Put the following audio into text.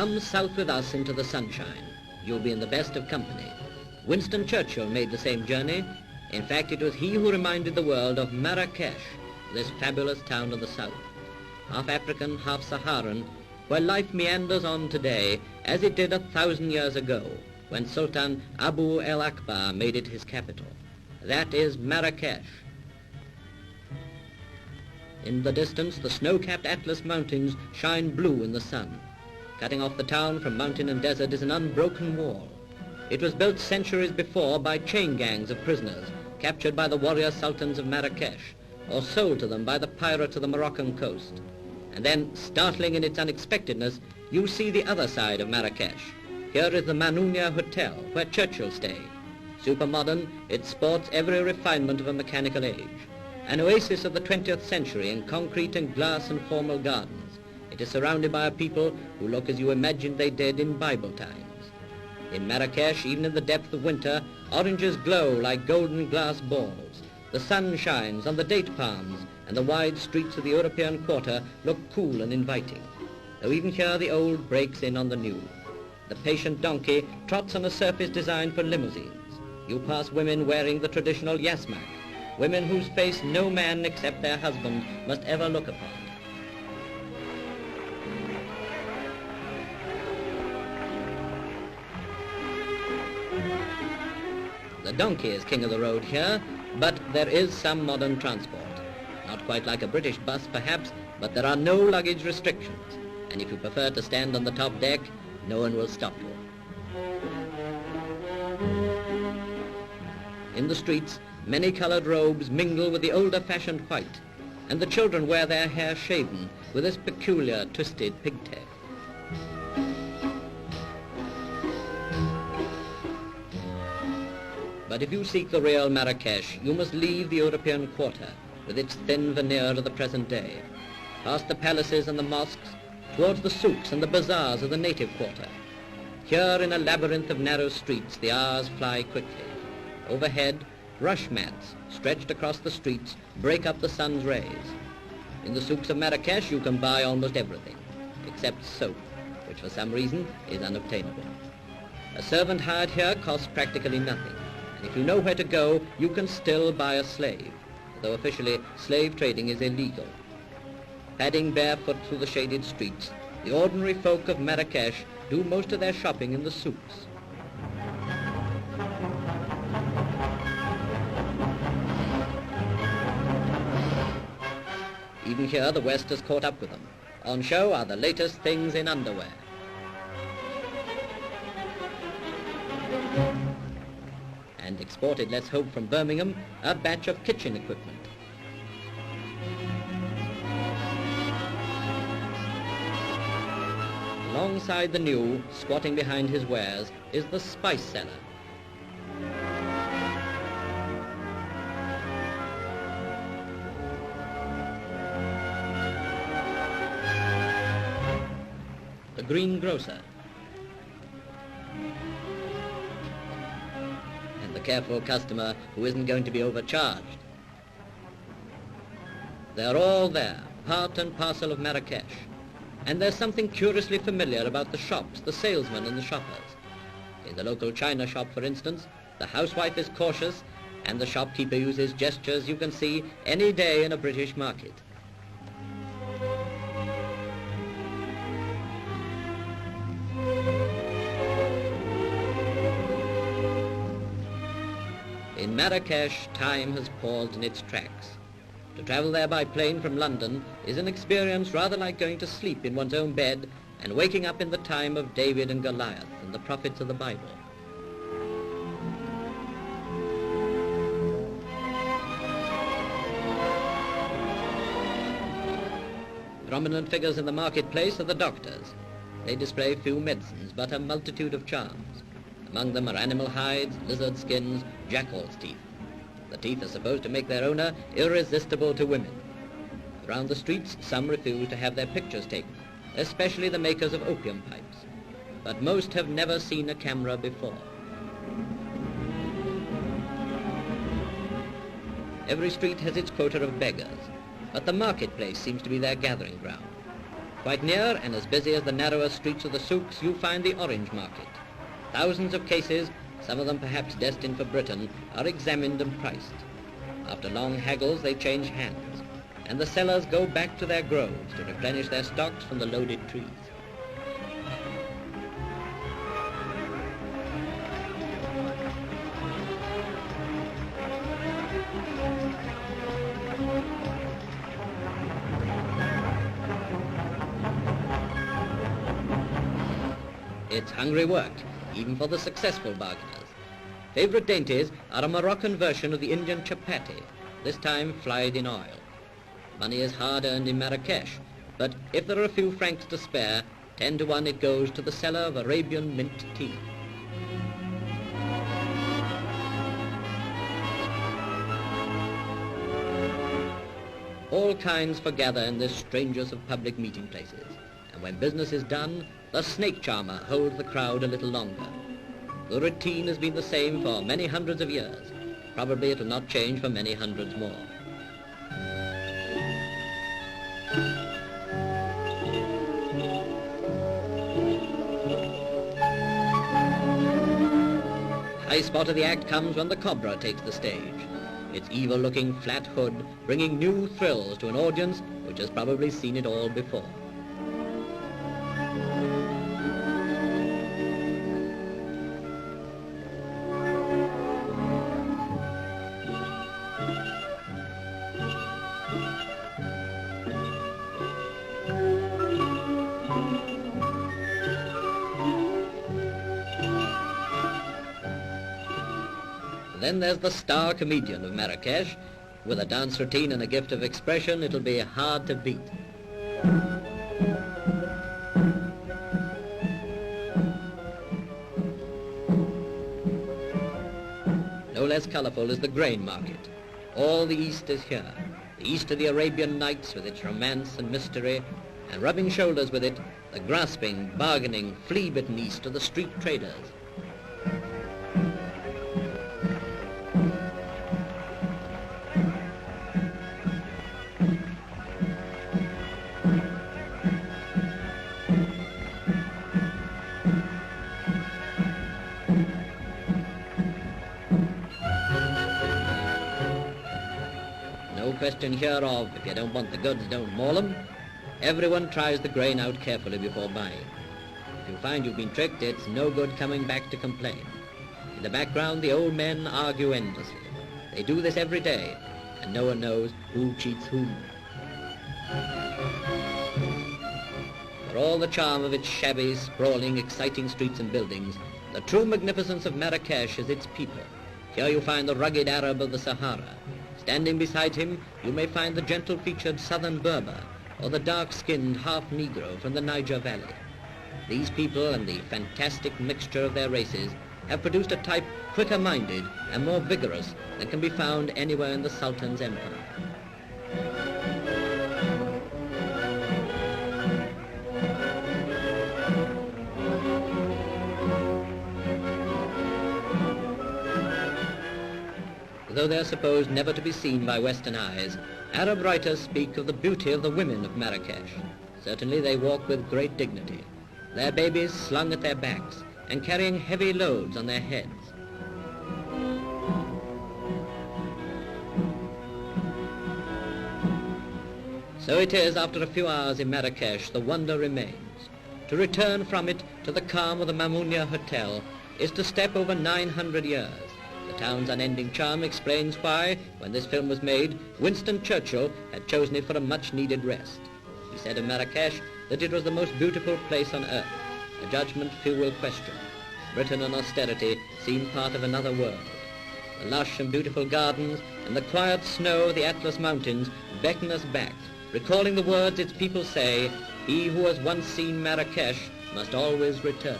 Come south with us into the sunshine. You'll be in the best of company. Winston Churchill made the same journey. In fact, it was he who reminded the world of Marrakesh, this fabulous town of the south, half African, half Saharan, where life meanders on today as it did 1,000 years ago, when Sultan Abu el-Akbar made it his capital. That is Marrakesh. In the distance, the snow-capped Atlas Mountains shine blue in the sun. Cutting off the town from mountain and desert is an unbroken wall. It was built centuries before by chain gangs of prisoners captured by the warrior sultans of Marrakesh, or sold to them by the pirates of the Moroccan coast. And then, startling in its unexpectedness, you see the other side of Marrakesh. Here is the Manounia Hotel, where Churchill stayed. Supermodern, it sports every refinement of a mechanical age. An oasis of the 20th century in concrete and glass and formal gardens. It is surrounded by a people who look as you imagined they did in Bible times. In Marrakesh, even in the depth of winter, oranges glow like golden glass balls. The sun shines on the date palms, and the wide streets of the European quarter look cool and inviting. Though even here the old breaks in on the new. The patient donkey trots on a surface designed for limousines. You pass women wearing the traditional yasmak, women whose face no man except their husband must ever look upon. The donkey is king of the road here, but there is some modern transport. Not quite like a British bus perhaps, but there are no luggage restrictions, and if you prefer to stand on the top deck, no one will stop you. In the streets, many-colored robes mingle with the older-fashioned white, and the children wear their hair shaven with this peculiar twisted pigtail. But if you seek the real Marrakesh, you must leave the European quarter with its thin veneer of the present day, past the palaces and the mosques, towards the souks and the bazaars of the native quarter. Here in a labyrinth of narrow streets, the hours fly quickly. Overhead, rush mats stretched across the streets break up the sun's rays. In the souks of Marrakesh, you can buy almost everything, except soap, which for some reason is unobtainable. A servant hired here costs practically nothing. And if you know where to go, you can still buy a slave, though officially slave trading is illegal. Padding barefoot through the shaded streets, the ordinary folk of Marrakesh do most of their shopping in the souks. Even here, the West has caught up with them. On show are the latest things in underwear. And exported, let's hope, from Birmingham, a batch of kitchen equipment. Alongside the new, squatting behind his wares, is the spice seller. The greengrocer. And the careful customer who isn't going to be overcharged. They're all there, part and parcel of Marrakesh. And there's something curiously familiar about the shops, the salesmen and the shoppers. In the local china shop, for instance, the housewife is cautious and the shopkeeper uses gestures you can see any day in a British market. In Marrakesh, time has paused in its tracks. To travel there by plane from London is an experience rather like going to sleep in one's own bed and waking up in the time of David and Goliath and the prophets of the Bible. Prominent figures in the marketplace are the doctors. They display few medicines, but a multitude of charms. Among them are animal hides, lizard skins, jackal's teeth. The teeth are supposed to make their owner irresistible to women. Around the streets, some refuse to have their pictures taken, especially the makers of opium pipes. But most have never seen a camera before. Every street has its quota of beggars, but the marketplace seems to be their gathering ground. Quite near and as busy as the narrower streets of the souks, you find the orange market. Thousands of cases, some of them perhaps destined for Britain, are examined and priced. After long haggles, they change hands, and the sellers go back to their groves to replenish their stocks from the loaded trees. It's hungry work, even for the successful bargainers. Favorite dainties are a Moroccan version of the Indian chapati, this time fried in oil. Money is hard earned in Marrakesh, but if there are a few francs to spare, 10 to 1 it goes to the seller of Arabian mint tea. All kinds forgather in this strangest of public meeting places, and when business is done, the snake charmer holds the crowd a little longer. The routine has been the same for many hundreds of years. Probably it will not change for many hundreds more. High spot of the act comes when the cobra takes the stage. Its evil-looking flat hood bringing new thrills to an audience which has probably seen it all before. Then there's the star comedian of Marrakesh. With a dance routine and a gift of expression, it'll be hard to beat. No less colorful is the grain market. All the East is here. The East of the Arabian Nights with its romance and mystery, and rubbing shoulders with it, the grasping, bargaining, flea-bitten East of the street traders. No question here of, if you don't want the goods, don't maul them. Everyone tries the grain out carefully before buying. If you find you've been tricked, it's no good coming back to complain. In the background, the old men argue endlessly. They do this every day, and no one knows who cheats whom. For all the charm of its shabby, sprawling, exciting streets and buildings, the true magnificence of Marrakesh is its people. Here you find the rugged Arab of the Sahara. Standing beside him, you may find the gentle-featured southern Berber, or the dark-skinned half-Negro from the Niger Valley. These people and the fantastic mixture of their races have produced a type quicker-minded and more vigorous than can be found anywhere in the Sultan's empire. Though they are supposed never to be seen by Western eyes, Arab writers speak of the beauty of the women of Marrakesh. Certainly they walk with great dignity, their babies slung at their backs and carrying heavy loads on their heads. So it is, after a few hours in Marrakesh, the wonder remains. To return from it to the calm of the Mamounia Hotel is to step over 900 years. The town's unending charm explains why, when this film was made, Winston Churchill had chosen it for a much-needed rest. He said of Marrakesh that it was the most beautiful place on earth, a judgment few will question. Britain and austerity seem part of another world. The lush and beautiful gardens and the quiet snow of the Atlas Mountains beckon us back, recalling the words its people say, "He who has once seen Marrakesh must always return."